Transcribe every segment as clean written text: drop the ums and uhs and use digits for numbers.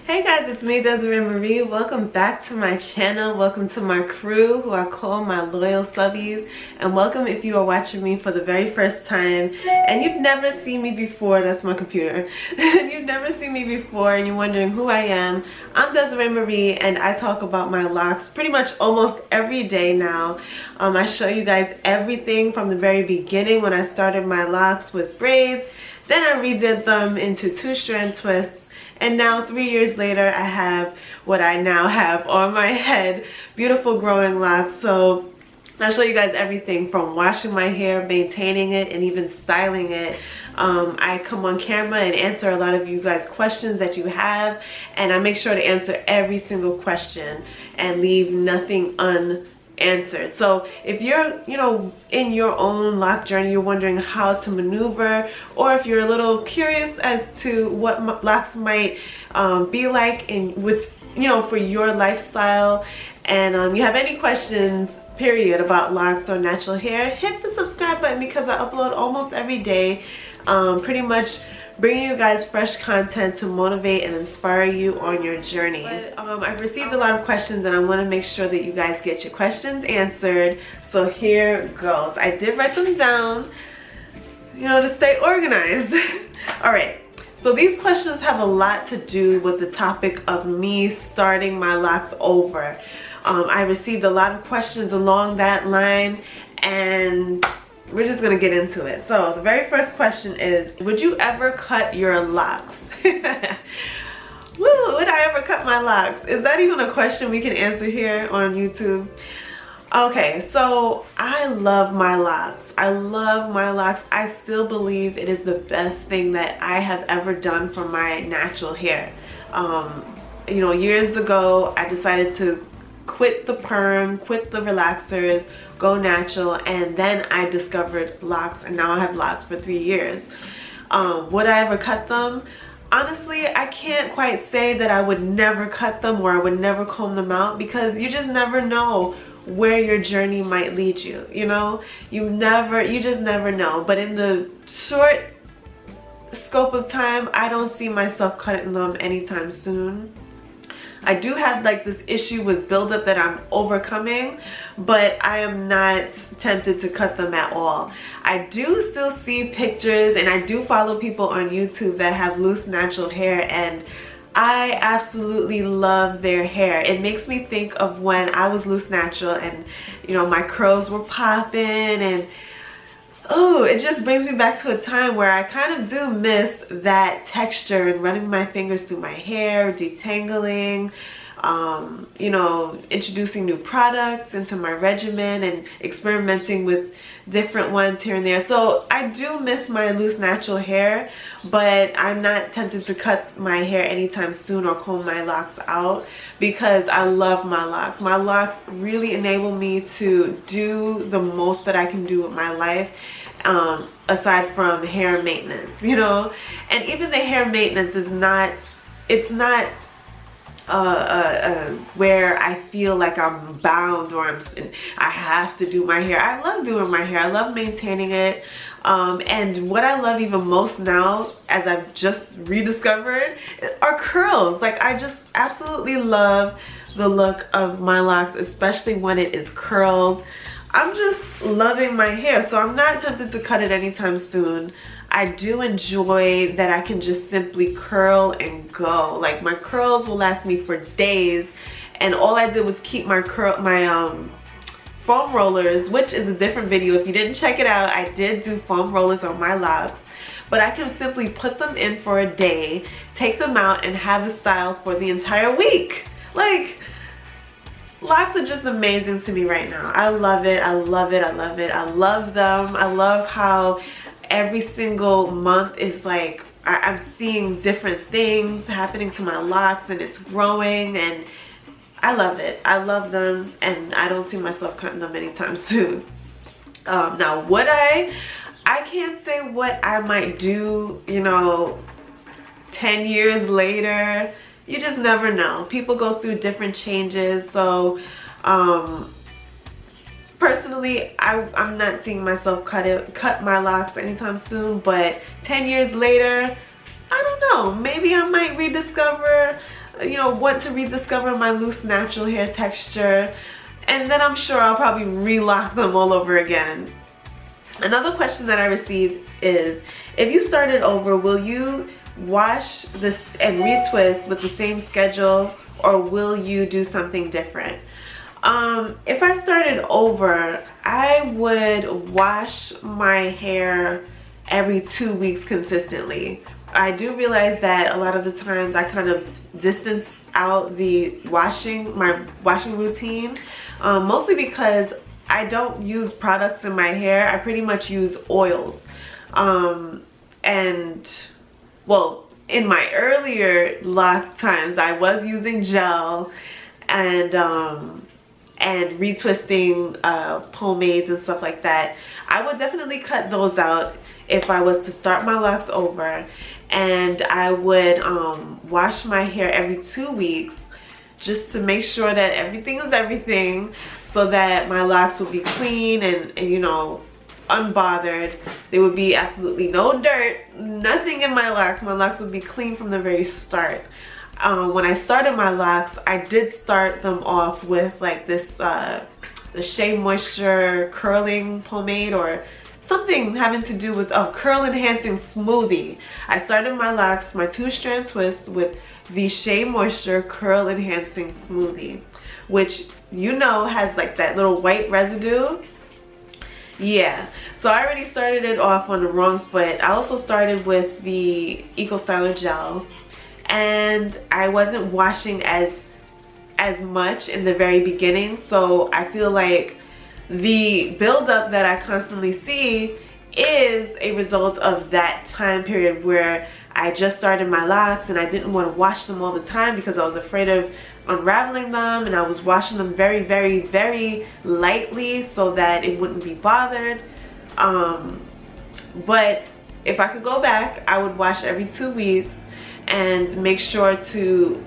Hey guys, it's me, Desiree Marie. Welcome back to my channel. Welcome to my crew, who I call my loyal subbies. And welcome if you are watching me for the very first time and you've never seen me before. That's my computer. You've never seen me before and you're wondering who I am. I'm Desiree Marie and I talk about my locks pretty much almost every day now. I show you guys everything from the very beginning when I started my locks with braids. Then I redid them into two-strand twists. And now 3 years later, I have what I now have on my head, beautiful growing locks. So I'll show you guys everything from washing my hair, maintaining it, and even styling it. I come on camera and answer a lot of you guys' questions that you have, and I make sure to answer every single question and leave nothing unanswered. So if you're in your own lock journey, you're wondering how to maneuver, or if you're a little curious as to what locks might be like for your lifestyle, and you have any questions period about locks or natural hair, hit the subscribe button because I upload almost every day, pretty much bringing you guys fresh content to motivate and inspire you on your journey. But I've received a lot of questions and I want to make sure that you guys get your questions answered. So here goes. I did write them down, to stay organized. All right. So these questions have a lot to do with the topic of me starting my locks over. I received a lot of questions along that line and we're just gonna get into it. So the very first question is, would you ever cut your locks? Woo, would I ever cut my locks? Is that even a question we can answer here on YouTube? Okay, so I love my locks. I love my locks. I still believe it is the best thing that I have ever done for my natural hair. Years ago, I decided to quit the perm, quit the relaxers, go natural, and then I discovered locks, and now I have locks for 3 years. Would I ever cut them? Honestly, I can't quite say that I would never cut them or I would never comb them out, because you just never know where your journey might lead you. You just never know. But in the short scope of time, I don't see myself cutting them anytime soon. I do have this issue with buildup that I'm overcoming, but I am not tempted to cut them at all. I do still see pictures and I do follow people on YouTube that have loose natural hair, and I absolutely love their hair. It makes me think of when I was loose natural and my curls were popping, and oh, it just brings me back to a time where I kind of do miss that texture and running my fingers through my hair, detangling, introducing new products into my regimen and experimenting with different ones here and there. So I do miss my loose natural hair, but I'm not tempted to cut my hair anytime soon or comb my locks out, because I love my locks. My locks really enable me to do the most that I can do with my life, aside from hair maintenance, and even the hair maintenance is not, it's not where I feel like I'm bound or I have to do my hair. I love doing my hair. I love maintaining it. And what I love even most now, as I've just rediscovered, are curls. I just absolutely love the look of my locks, especially when it is curled. I'm just loving my hair, so I'm not tempted to cut it anytime soon. I do enjoy that I can just simply curl and go. My curls will last me for days, and all I did was keep my foam rollers, which is a different video. If you didn't check it out, I did do foam rollers on my locks, but I can simply put them in for a day, take them out, and have a style for the entire week. Locks are just amazing to me right now. I love it. I love it. I love it. I love them. I love how every single month is I'm seeing different things happening to my locks, and it's growing, and I love it. I love them, and I don't see myself cutting them anytime soon. Now, would I can't say what I might do, 10 years later. You just never know. People go through different changes. So personally, I'm not seeing myself cut my locks anytime soon, but 10 years later, I don't know, maybe I might rediscover, you know, want to rediscover my loose natural hair texture, and then I'm sure I'll probably relock them all over again. Another question that I received is, if you started over, will you wash this and retwist with the same schedule, or will you do something different? If I started over, I would wash my hair every 2 weeks consistently. I do realize that a lot of the times I kind of distance out my washing routine, mostly because I don't use products in my hair. I pretty much use oils. And well, in my earlier lock times, I was using gel and retwisting pomades and stuff like that. I would definitely cut those out if I was to start my locks over, and I would wash my hair every 2 weeks just to make sure that everything is everything, so that my locks would be clean and you know, unbothered. There would be absolutely no dirt, nothing in my locks. My locks would be clean from the very start. When I started my locks, I did start them off with like this the Shea Moisture curling pomade, or something having to do with a curl enhancing smoothie. I started my locks, my 2-strand twist, with the Shea Moisture curl enhancing smoothie, which you know has like that little white residue. Yeah, so I already started it off on the wrong foot. I also started with the Eco Styler gel, and I wasn't washing as much in the very beginning, so I feel like the buildup that I constantly see is a result of that time period where I just started my locks and I didn't want to wash them all the time because I was afraid of unraveling them, and I was washing them very, very, very lightly so that it wouldn't be bothered. But if I could go back, I would wash every 2 weeks and make sure to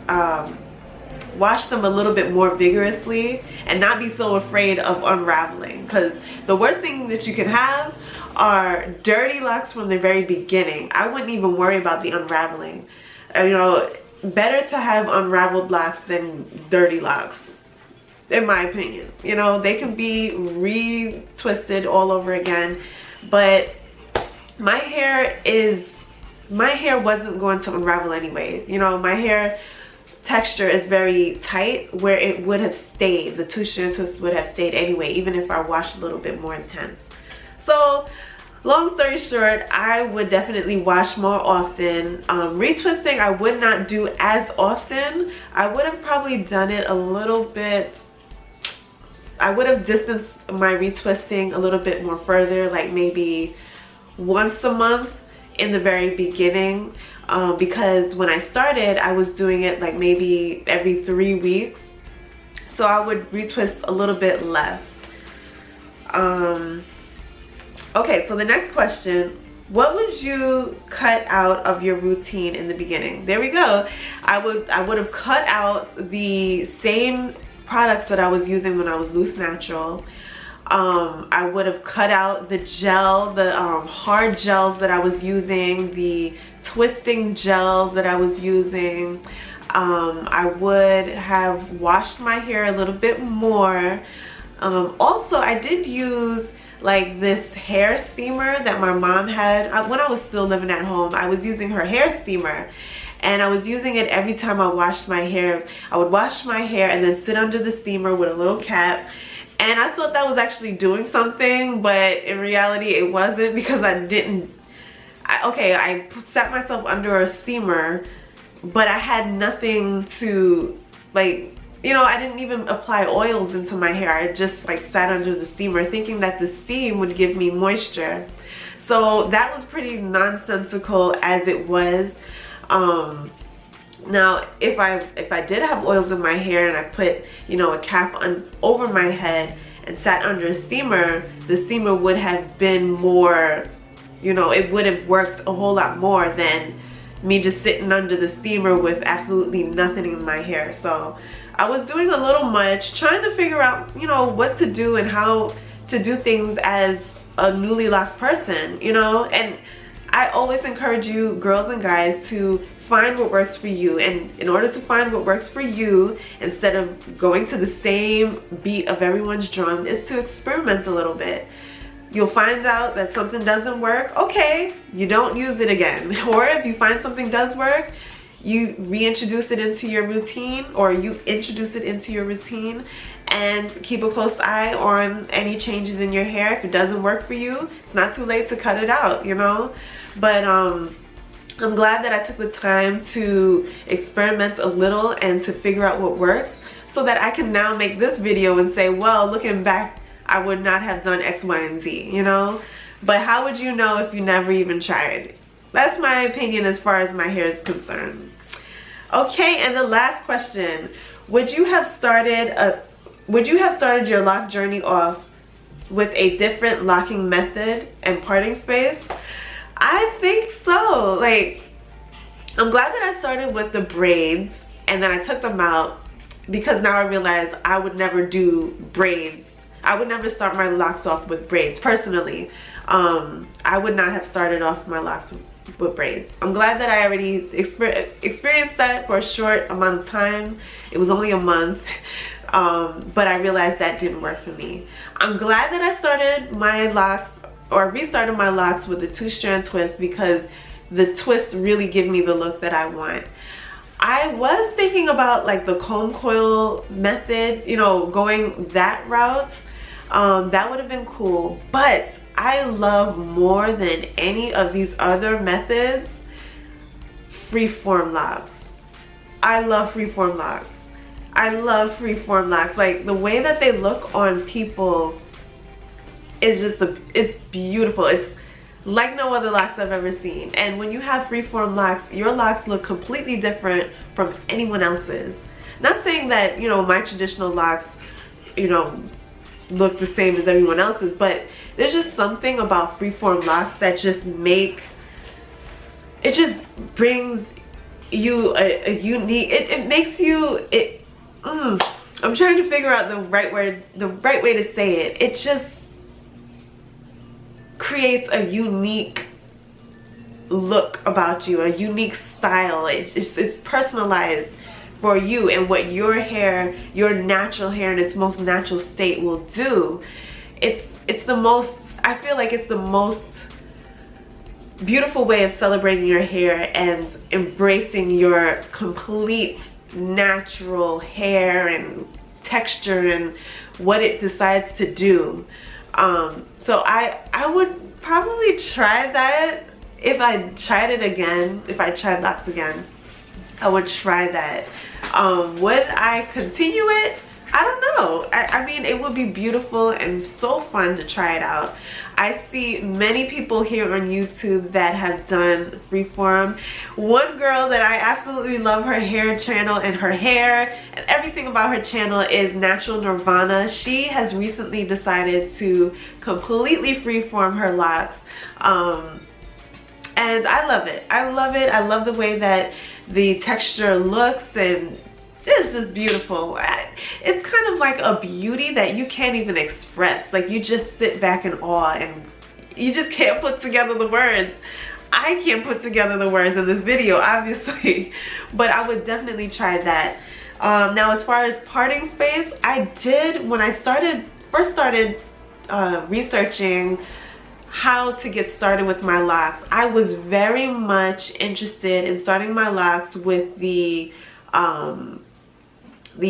wash them a little bit more vigorously and not be so afraid of unraveling, because the worst thing that you can have are dirty locks from the very beginning. I wouldn't even worry about the unraveling. You know, better to have unraveled locks than dirty locks, in my opinion. You know, they can be retwisted all over again, but my hair wasn't going to unravel anyway. You know, my hair texture is very tight, where it would have stayed, the 2-strand twist would have stayed anyway, even if I washed a little bit more intense. So long story short, I would definitely wash more often. Retwisting I would not do as often. I would have probably done it a little bit, I would have distanced my retwisting a little bit more further, like maybe once a month in the very beginning, because when I started I was doing it like maybe every 3 weeks, so I would retwist a little bit less. Okay, so the next question, what would you cut out of your routine in the beginning? There we go. I would have cut out the same products that I was using when I was loose natural. I would have cut out the gel, the hard gels that I was using, the twisting gels that I was using. I would have washed my hair a little bit more. Also, I did use like this hair steamer that my mom had. When I was still living at home, I was using her hair steamer, and I was using it every time I washed my hair. I would wash my hair and then sit under the steamer with a little cap, and I thought that was actually doing something, but in reality it wasn't, because I sat myself under a steamer, but I had nothing to, like, you know, I didn't even apply oils into my hair. I just like sat under the steamer thinking that the steam would give me moisture. So that was pretty nonsensical as it was. Now if I did have oils in my hair and I put, you know, a cap over my head and sat under a steamer, the steamer would have been more, you know, it would have worked a whole lot more than me just sitting under the steamer with absolutely nothing in my hair. So I was doing a little much, trying to figure out, you know, what to do and how to do things as a newly locked person, you know. And I always encourage you, girls and guys, to find what works for you. And in order to find what works for you, instead of going to the same beat of everyone's drum, is to experiment a little bit. You'll find out that something doesn't work. Okay, you don't use it again. Or if you find something does work, you reintroduce it into your routine, or you introduce it into your routine, and keep a close eye on any changes in your hair. If it doesn't work for you, it's not too late to cut it out, you know. But I'm glad that I took the time to experiment a little and to figure out what works, so that I can now make this video and say, well, looking back, I would not have done X, Y, and Z, you know. But how would you know if you never even tried? That's my opinion as far as my hair is concerned. Okay, and the last question: would you have started your lock journey off with a different locking method and parting space? I think so. Like, I'm glad that I started with the braids and then I took them out, because now I realize I would never do braids. I would never start my locks off with braids, personally. I would not have started off my locks with braids. I'm glad that I already experienced that for a short amount of time. It was only a month, but I realized that didn't work for me. I'm glad that I started my locks, or restarted my locks, with the 2-strand twist, because the twist really give me the look that I want. I was thinking about like the comb coil method, you know, going that route. That would have been cool, but I love, more than any of these other methods, freeform locks. I love freeform locks. I love freeform locks. Like, the way that they look on people is just it's beautiful. It's like no other locks I've ever seen. And when you have freeform locks, your locks look completely different from anyone else's. Not saying that, you know, my traditional locks, you know, look the same as everyone else's, but there's just something about freeform locks that just brings you a unique, it makes you, I'm trying to figure out the right way to say it. It just creates a unique look about you, a unique style. It's personalized for you and what your hair, your natural hair in its most natural state will do. It's the most, I feel like it's the most beautiful way of celebrating your hair and embracing your complete natural hair and texture and what it decides to do. So I would probably try that if I tried it again. If I tried locks again, I would try that. Would I continue it? I don't know. I mean, it would be beautiful and so fun to try it out. I see many people here on YouTube that have done freeform. One girl that I absolutely love her hair channel and her hair and everything about her channel is Natural Nirvana. She has recently decided to completely freeform her locks. And I love it. I love it. I love the way that the texture looks, and it's just beautiful. It's kind of like a beauty that you can't even express. Like, you just sit back in awe and you just can't put together the words. I can't put together the words in this video, obviously, but I would definitely try that. Now, as far as parting space, I did, when I first started researching how to get started with my locks, I was very much interested in starting my locks with the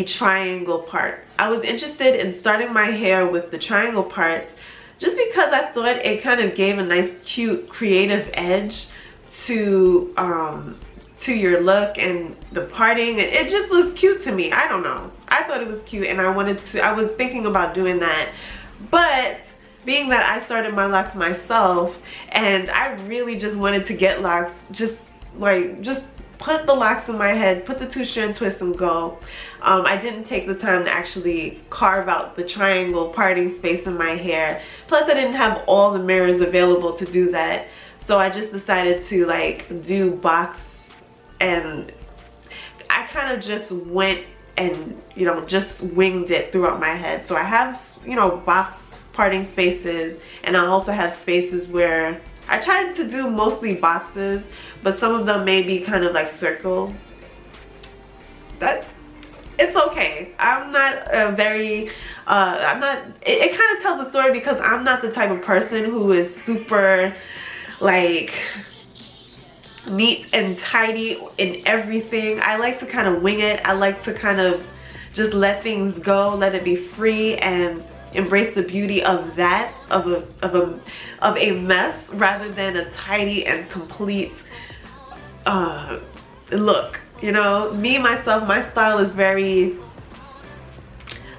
triangle parts. I was interested in starting my hair with the triangle parts just because I thought it kind of gave a nice, cute, creative edge to your look and the parting. It just looks cute to me. I don't know. I thought it was cute, and I was thinking about doing that. But being that I started my locks myself and I really just wanted to get locks, just put the locks in my head, put the 2-strand twist and go. I didn't take the time to actually carve out the triangle parting space in my hair. Plus, I didn't have all the mirrors available to do that. So I just decided to like do box, and I kind of just went and, you know, just winged it throughout my head. So I have, you know, box parting spaces, and I also have spaces where I tried to do mostly boxes, but some of them may be kind of like circle. It's okay. I'm not a very I'm not, it kind of tells a story because I'm not the type of person who is super like neat and tidy in everything. I like to kind of wing it. I like to kind of just let things go, let it be free, and embrace the beauty of that, of a mess, rather than a tidy and complete look. You know, me myself, my style is very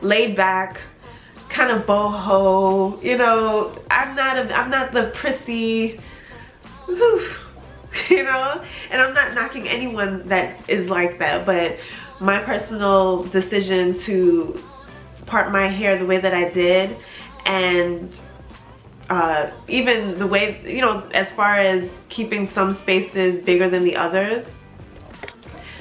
laid back, kind of boho. You know, I'm not the prissy, whew, you know, and I'm not knocking anyone that is like that, but my personal decision to part my hair the way that I did, and even the way, you know, as far as keeping some spaces bigger than the others,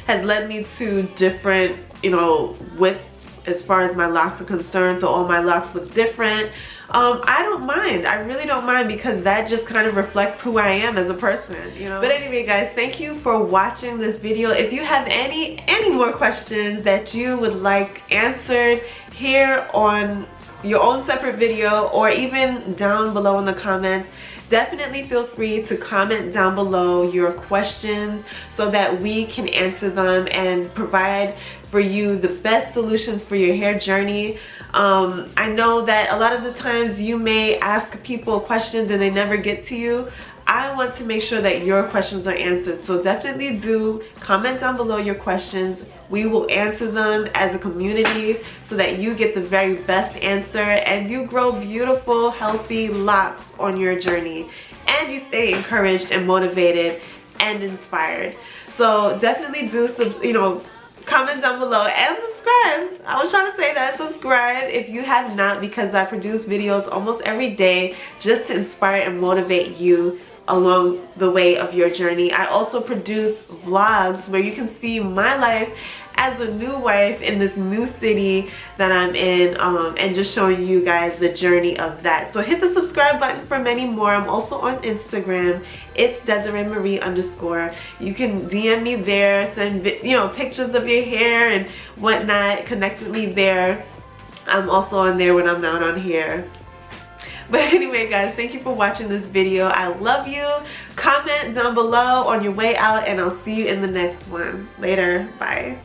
has led me to different, you know, widths as far as my locks are concerned. So all my locks look different. I don't mind. I really don't mind, because that just kind of reflects who I am as a person, you know. But anyway, guys, thank you for watching this video. If you have any more questions that you would like answered here on your own separate video, or even down below in the comments, definitely feel free to comment down below your questions so that we can answer them and provide for you the best solutions for your hair journey. I know that a lot of the times you may ask people questions and they never get to you. I want to make sure that your questions are answered, so definitely do comment down below your questions. We will answer them as a community so that you get the very best answer and you grow beautiful, healthy locks on your journey, and you stay encouraged and motivated and inspired. So definitely do some, you know, comment down below and subscribe. I was trying to say that, subscribe if you have not, because I produce videos almost every day just to inspire and motivate you along the way of your journey. I also produce vlogs where you can see my life as a new wife in this new city that I'm in, and just showing you guys the journey of that. So hit the subscribe button for many more. I'm also on Instagram. It's Desiree Marie _. You can DM me there, send, you know, pictures of your hair and whatnot. Connect with me there. I'm also on there when I'm not on here. But anyway, guys, thank you for watching this video. I love you. Comment down below on your way out, and I'll see you in the next one. Later. Bye.